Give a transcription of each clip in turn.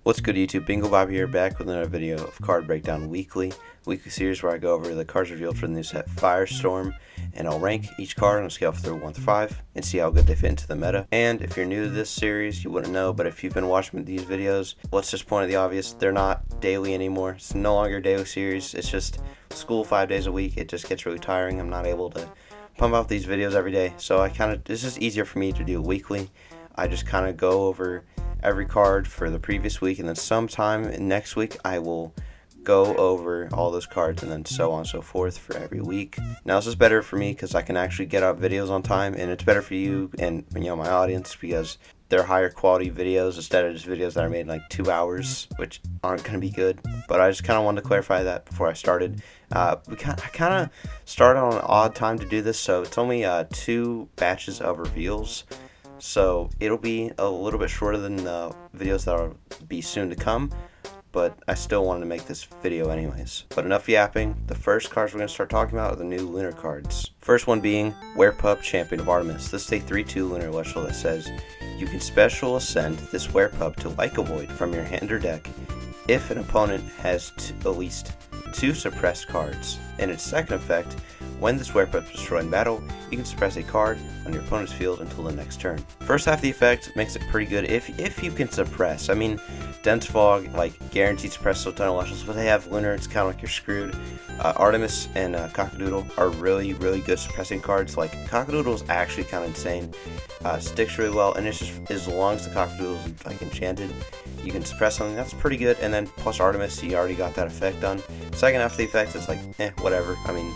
What's good, YouTube? Bingo Bob here, back with another video of Card Breakdown Weekly series where I go over the cards revealed for the new set Firestorm, and I'll rank each card on a scale from 1 to 5 and see how good they fit into the meta. And if you're new to this series, you wouldn't know, but if you've been watching these videos, let's just point at the obvious. They're not daily anymore. It's no longer a daily series. It's just school 5 days a week. It just gets really tiring. I'm not able to pump out these videos every day, so it's just easier for me to do weekly. I just kind of go over every card for the previous week, and then sometime next week I will go over all those cards, and then so on and so forth for every week. Now this is better for me because I can actually get out videos on time, and it's better for you and my audience because they're higher quality videos instead of just videos that are made in like 2 hours, which aren't going to be good. But I just kind of wanted to clarify that before I started. I kind of started on an odd time to do this, so it's only 2 batches of reveals. So it'll be a little bit shorter than the videos that will be soon to come, but I still wanted to make this video anyways. But enough yapping. The first cards we're going to start talking about are the new Lunar Cards. First one being Werepup, Champion of Artemis. This is a 3/2 Lunar Celestial that says, you can special ascend this Werepup to like a void from your hand or deck if an opponent has at least 2 suppressed cards. In its second effect, when this Werepup is destroyed in battle, you can suppress a card on your opponent's field until the next turn. First half of the effect makes it pretty good if you can suppress. I mean, Dense Fog, like, guaranteed suppress a ton of Celestials, but they have Lunar, it's kind of like you're screwed. Artemis and Cockadoodle are really, really good suppressing cards. Like, Cockadoodle is actually kind of insane. Sticks really well, and it's just, as long as the Cockadoodle is, like, enchanted, you can suppress something. That's pretty good. And then plus Artemis, you already got that effect done. Second half of the effect, it's like, whatever. I mean,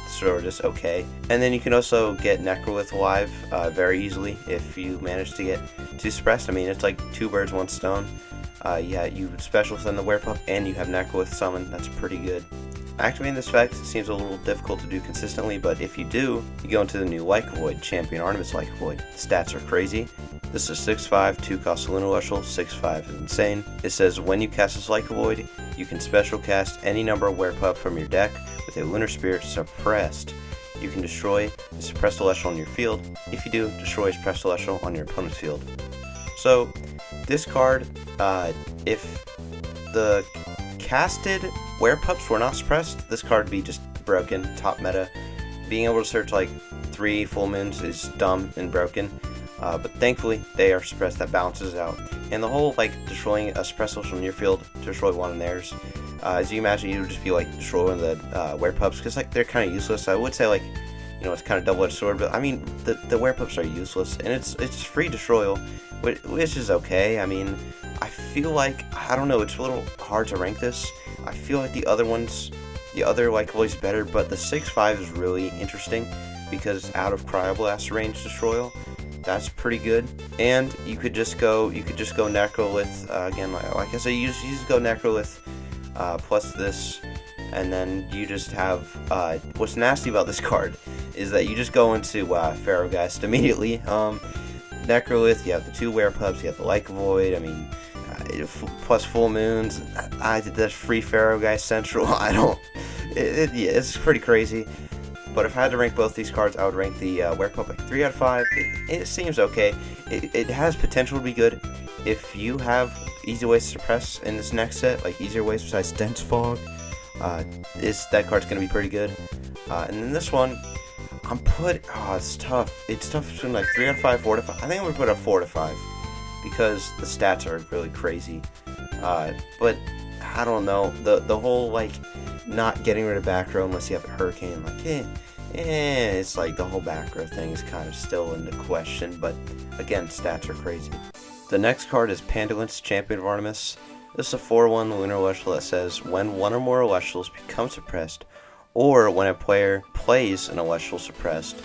sort of just okay. And then you can also get Necrolith alive very easily if you manage to get 2 suppressed. I mean, it's like 2 birds, 1 stone. Yeah, you special send the Werepup and you have Necrolith summon. That's pretty good. Activating this effect seems a little difficult to do consistently, but if you do, you go into the new Like a Void, Champion Artemis Like a Void. The stats are crazy. This is 6/5, 2-cost Lunar Celestial, 6/5 is insane. It says when you cast this Like a Void, you can special cast any number of Werepup from your deck with a Lunar Spirit suppressed. You can destroy a suppressed Celestial on your field. If you do, destroy a suppressed Celestial on your opponent's field. So, this card, if the casted Werepups were not suppressed, this card would be just broken, top meta. Being able to search like 3 full moons is dumb and broken, but thankfully they are suppressed. That balances out. And the whole like destroying a suppressed Celestial in your field to destroy one in theirs, as you imagine, you would just be like destroying the Werepups because like they're kind of useless. I would say like, it's kind of double-edged sword, but I mean the Werepups are useless, and it's free destroyal, which is okay. I mean, I feel like, I don't know, it's a little hard to rank this. I feel like the other like voice better, but the 6/5 is really interesting because out of Cryoblast range destroyal, that's pretty good. And you could just go Necrolith again. Like I said, you just go Necrolith plus this, and then you just have what's nasty about this card is that you just go into Pharaohgeist immediately. Necrolith, you have the 2 Werepups, you have the Like a Void. I mean, plus full moons. I did this free Pharaohgeist Central. Yeah, it's pretty crazy. But if I had to rank both these cards, I would rank the Werepup like 3 out of 5. It seems okay. It has potential to be good if you have easy ways to suppress in this next set, like easier ways besides Dense Fog. That card's gonna be pretty good. And then this one, it's tough. It's tough between like 3 out of 5, 4 to 5. I think I'm gonna put a 4 to 5 because the stats are really crazy. But I don't know, the whole like not getting rid of back row unless you have a Hurricane, like it's like the whole back row thing is kind of still into question. But again, stats are crazy. The next card is Pandulance, Champion of Artemis. This is a 4/1 Lunar Celestial that says when 1 or more Celestials become suppressed, or when a player plays an Celestial suppressed,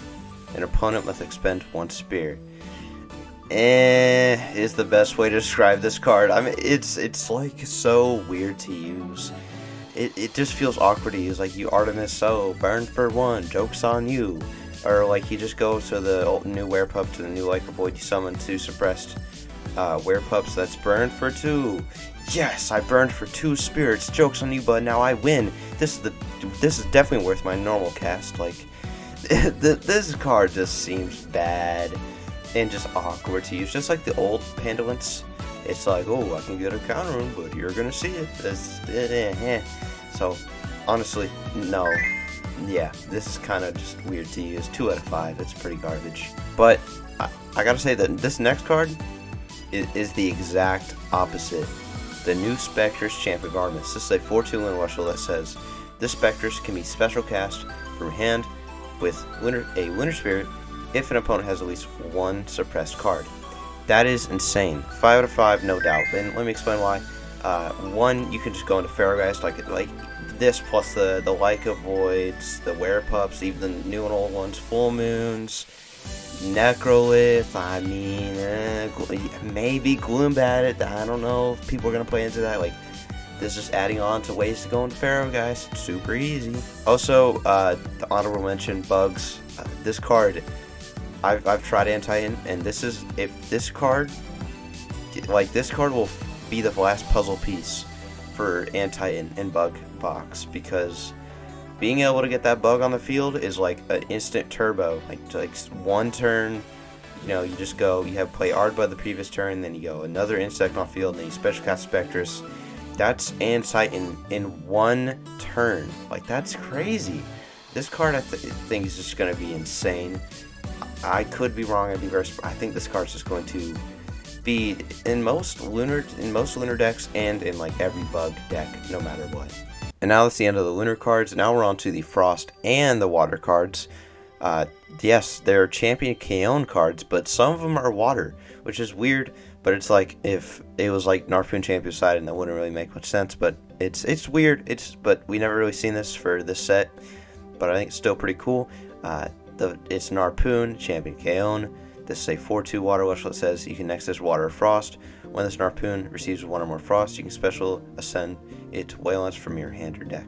an opponent must expend 1 Spirit. Is the best way to describe this card. I mean, it's like so weird to use. It just feels awkward to use. Like, you Artemis, so burn for 1, joke's on you. Or like you just go to the new Werepup to the new Like a Void, you summon 2 suppressed Werepups that's burned for 2. Yes, I burned for 2 spirits. Joke's on you, but now I win. This is definitely worth my normal cast. Like, this card just seems bad. and just awkward to use, just like the old Pandolins. It's like, oh, I can get a counter room, but you're gonna see it. So, honestly, no. Yeah, this is kind of just weird to use. 2 out of 5, it's pretty garbage. But, I gotta say that this next card is the exact opposite. The new Spectre's Champion Garments. This is a 4/2 Lunar Rushel that says, this Spectre's can be special cast from hand with a Lunar Spirit if an opponent has at least 1 suppressed card. That is insane. 5 out of 5, no doubt. And let me explain why. 1, you can just go into Ferrogeist like this, plus the Leica Voids, the Werepups, even the new and old ones, Full Moons, Necrolith, I mean, maybe Gloombat. I don't know if people are going to play into that. Like, this is adding on to ways to go into Ferrogeist. Super easy. Also, the honorable mention, Bugs. This card, I've tried Anti-In, and this card will be the last puzzle piece for Anti-In and Bug box, because being able to get that bug on the field is like an instant turbo. Like 1 turn, you just go, you have play Ardbud the previous turn, then you go another insect on field, and then you special cast Spectress. That's Anti-In in 1 turn. Like, that's crazy. This card I think is just going to be insane. I could be wrong. I'd be very surprised. I think this card's just going to be in most lunar decks and in like every bug deck, no matter what. And now that's the end of the lunar cards. Now we're on to the frost and the water cards. Yes, they're Champion Kaon cards, but some of them are water, which is weird. But it's like if it was like Narpoon Champion side, and that wouldn't really make much sense. But it's weird. But we never really seen this for this set. But I think it's still pretty cool. It's Narpoon Champion Kaon. This is a 4/2 water rush that says you can Nexus Water or Frost. When this Narpoon receives 1 or more Frost, you can special ascend it to Waylands from your hand or deck.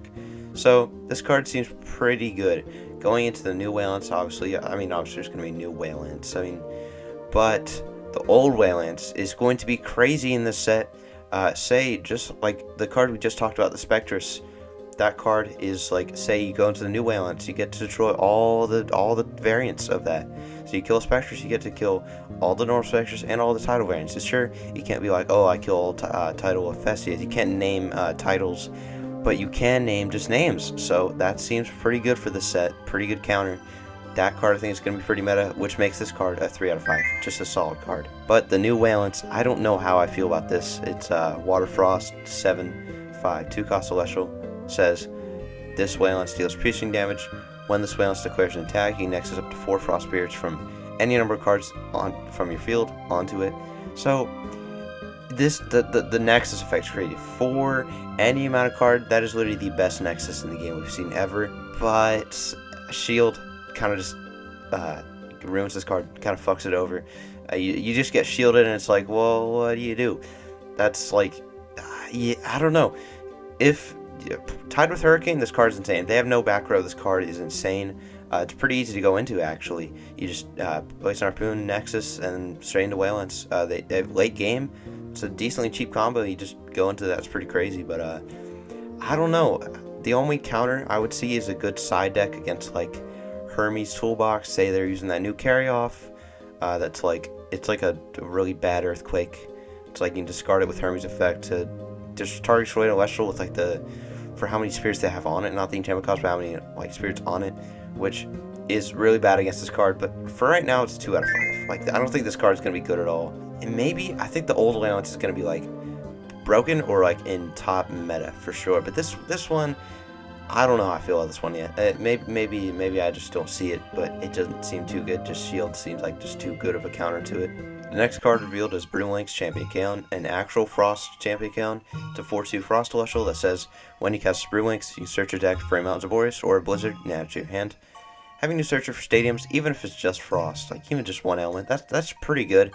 So this card seems pretty good. Going into the new Waylands, obviously there's going to be new Waylands. But the old Waylands is going to be crazy in this set. Say, just like the card we just talked about, the Spectress. That card is like, say you go into the new Waylands, you get to destroy all the variants of that. So you kill a Spectress, you get to kill all the normal Spectress and all the title variants. It's sure, you can't be like, oh, I kill all title of Festias. You can't name titles, but you can name just names. So that seems pretty good for this set. Pretty good counter. That card I think is going to be pretty meta, which makes this card a 3 out of 5. Just a solid card. But the new Waylands, I don't know how I feel about this. It's Water Frost, 7/5, 2-cost Celestial. Says this Wayland deals piercing damage. When this Wayland declares an attack, you can Nexus up to 4 Frost Spirits from any number of cards from your field onto it. So this the Nexus effect is created for any amount of card. That is literally the best Nexus in the game we've seen ever. But Shield kind of just ruins this card, kind of fucks it over. You just get shielded, and it's like, well, what do you do? That's like, I don't know. If tied with Hurricane, this card is insane. If they have no back row, this card is insane. It's pretty easy to go into, actually. You just place an Harpoon, Nexus, and straight into Waylands. They have late game. It's a decently cheap combo. You just go into that. It's pretty crazy, but I don't know. The only counter I would see is a good side deck against like Hermes Toolbox. Say they're using that new carry-off. That's like, it's like a really bad Earthquake. It's like you can discard it with Hermes effect to just target Shroy and Celestial with like for how many spirits they have on it, not the enchantment cost, but how many like spirits on it, which is really bad against this card. But for right now, it's 2 out of 5. Like, I don't think this card is gonna be good at all. And maybe I think the old Allowance is gonna be like broken or like in top meta for sure. But this one, I don't know how I feel about this one yet. Maybe I just don't see it, but it doesn't seem too good. Just Shield seems like just too good of a counter to it. The next card revealed is Broomlink's Champion Kaon, an actual Frost Champion Kaon. It's a 4/2 Frost Celestial that says, when you cast Broomlinks, you search your deck for a Mountains of Boreas or a Blizzard and add it to your hand. Having to search it for stadiums, even if it's just Frost, like even just one element, that's pretty good.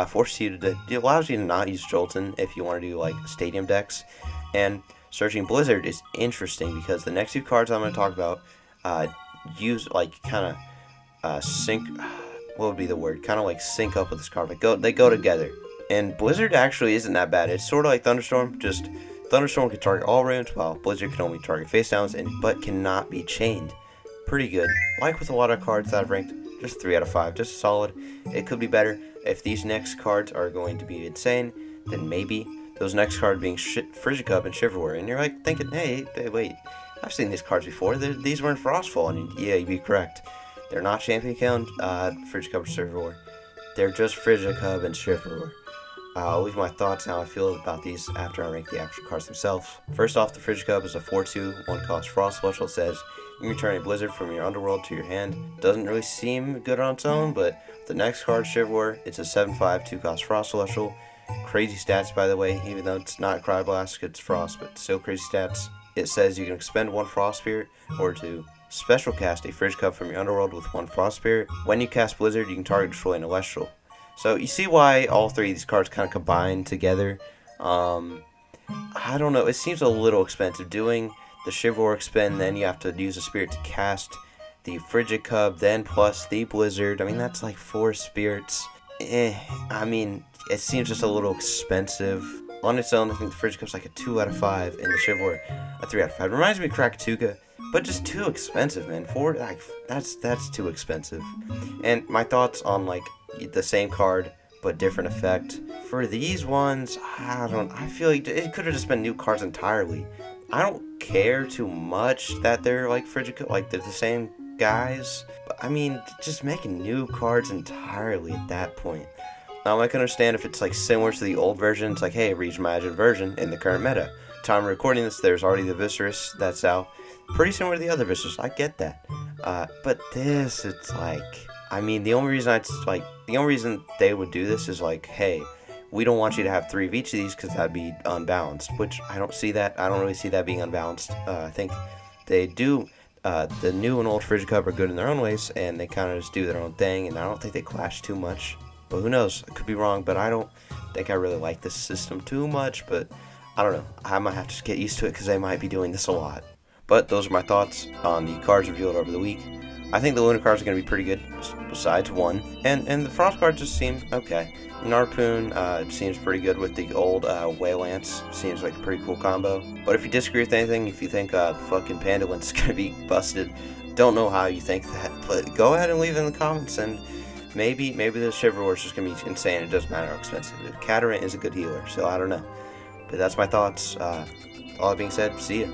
Forces you to, it allows you to not use Jolton if you want to do like stadium decks. And searching Blizzard is interesting because the next 2 cards I'm going to talk about use like kind of sync. What would be the word? Kind of like sync up with this card. They go together. And Blizzard actually isn't that bad. It's sort of like Thunderstorm. Just Thunderstorm can target all runes, while Blizzard can only target face downs, but cannot be chained. Pretty good. Like with a lot of cards that I've ranked just 3 out of 5, just solid. It could be better. If these next cards are going to be insane, then maybe. Those next cards being Frigicup and Shiverware, and you're like thinking, hey, wait, I've seen these cards before. These were in Frostfall, and yeah, you'd be correct. They're not Champion Count, Frigicup or Shiverware. They're just Frigicup and Shiverware. I'll leave my thoughts how I feel about these after I rank the actual cards themselves. First off, the Frigicup is a 4/2, 1-cost Frost Special. It says you can return a Blizzard from your underworld to your hand. Doesn't really seem good on its own, but the next card, Shiverware, it's a 7/5, 2-cost Frost Celestial. Crazy stats, by the way, even though it's not Cryblast, it's Frost, but still crazy stats. It says you can expend 1 Frost Spirit or to special cast a Frigicup from your underworld with 1 Frost Spirit. When you cast Blizzard, you can target destroy an Celestial. So you see why all 3 of these cards kind of combine together. I don't know, it seems a little expensive. Doing the Shiverware expend, then you have to use a Spirit to cast the Frigicup, then plus the Blizzard. I mean, that's like 4 spirits. I mean, it seems just a little expensive. On its own, I think the Frigicup's like a 2 out of 5, and the Shiverware a 3 out of 5. Reminds me of Krakatuka, but just too expensive, man. That's too expensive. And my thoughts on like the same card but different effect. For these ones, I feel like it could have just been new cards entirely. I don't care too much that they're like Frigicup, like they're the same guys. But I mean, just making new cards entirely at that point. Now I can understand if it's like similar to the old version. It's like, hey, reimagined version in the current meta. Time of recording this, there's already the Viscerus that's out. Pretty similar to the other Viscerus, I get that. But this, it's like, I mean, the only reason they would do this is like, hey, we don't want you to have 3 of each of these because that'd be unbalanced, which I don't see that. I don't really see that being unbalanced. I think they do. The new and old Frigicup are good in their own ways, and they kind of just do their own thing, and I don't think they clash too much. But who knows? I could be wrong, but I don't think I really like this system too much. But I don't know. I might have to get used to it because they might be doing this a lot. But those are my thoughts on the cards revealed over the week. I think the Lunar Cards are going to be pretty good, besides one. And the Frost cards just seem okay. Narpoon seems pretty good with the old Whale Lance. Seems like a pretty cool combo. But if you disagree with anything, if you think the fucking Pandalint's is going to be busted, don't know how you think that. But go ahead and leave it in the comments, and maybe the Shiverware is just going to be insane. It doesn't matter how expensive it is. Catarant is a good healer, so I don't know. But that's my thoughts. All that being said, see ya.